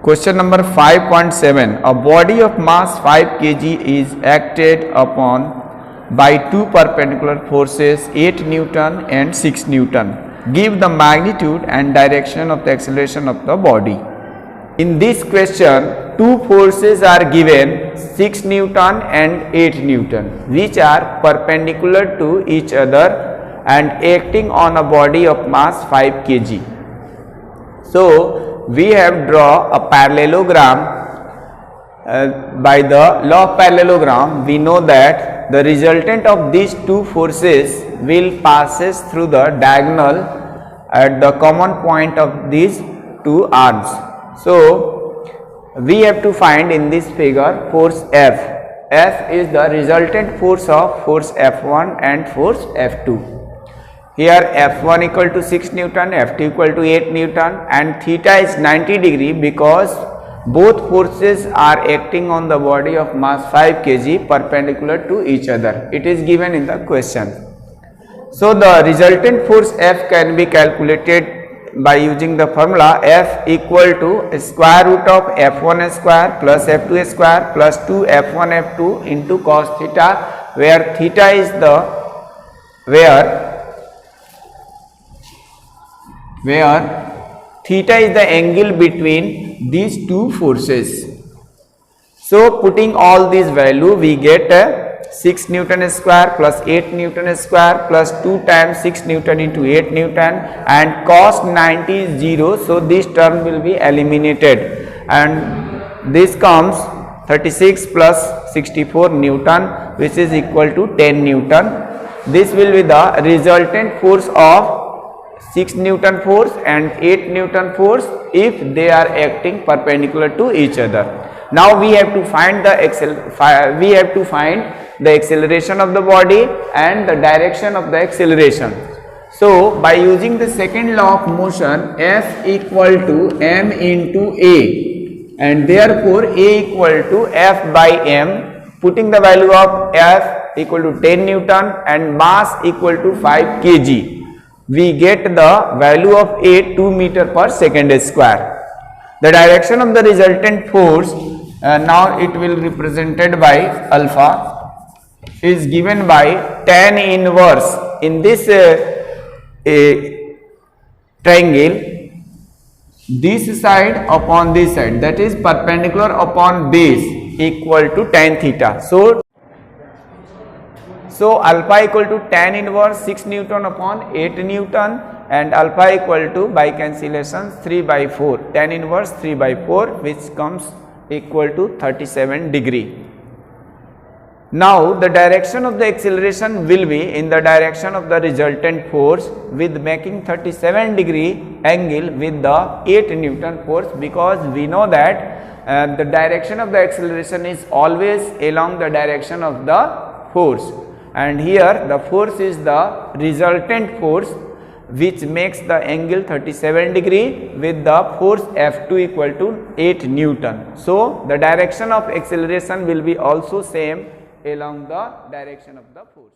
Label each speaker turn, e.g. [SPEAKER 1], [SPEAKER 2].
[SPEAKER 1] Question number 5.7. A body of mass 5 kg is acted upon by two perpendicular forces 8 Newton and 6 Newton. Give the magnitude and direction of the acceleration of the body. In this question, two forces are given 6 Newton and 8 Newton, which are perpendicular to each other and acting on a body of mass 5 kg. So, we have draw a parallelogram. By the law of parallelogram, we know that the resultant of these two forces will passes through the diagonal at the common point of these two arms. So, we have to find in this figure force F. F is the resultant force of force F1 and force F2. Here F1 equal to 6 Newton, F2 equal to 8 Newton, and theta is 90 degree because both forces are acting on the body of mass 5 kg perpendicular to each other. It is given in the question. So, the resultant force F can be calculated by using the formula F equal to square root of F1 square plus F2 square plus 2 F1 F2 into cos theta, where theta is the where theta is the angle between these two forces. So, putting all these value, we get 6 Newton square plus 8 Newton square plus 2 times 6 Newton into 8 Newton, and cos 90 is 0. So, this term will be eliminated and this comes 36 plus 64 Newton, which is equal to 10 Newton. This will be the resultant force of 6 Newton force and 8 Newton force if they are acting perpendicular to each other. Now, we have to find the acceleration of the body and the direction of the acceleration. So, by using the second law of motion, F equal to m into a, and therefore A equal to F by m, putting the value of F equal to 10 Newton and mass equal to 5 kg, we get the value of A 2 meter per second square. The direction of the resultant force, now it will represented by alpha, is given by tan inverse in this triangle, this side upon this side, that is perpendicular upon base, equal to tan theta. So, alpha equal to tan inverse 6 Newton upon 8 Newton, and alpha equal to, by cancellation, 3 by 4, tan inverse 3 by 4, which comes equal to 37 degree. Now, the direction of the acceleration will be in the direction of the resultant force, with making 37 degree angle with the 8 Newton force, because we know that the direction of the acceleration is always along the direction of the force, and here the force is the resultant force, which makes the angle 37 degree with the force F2 equal to 8 Newton. So, the direction of acceleration will be also same along the direction of the force.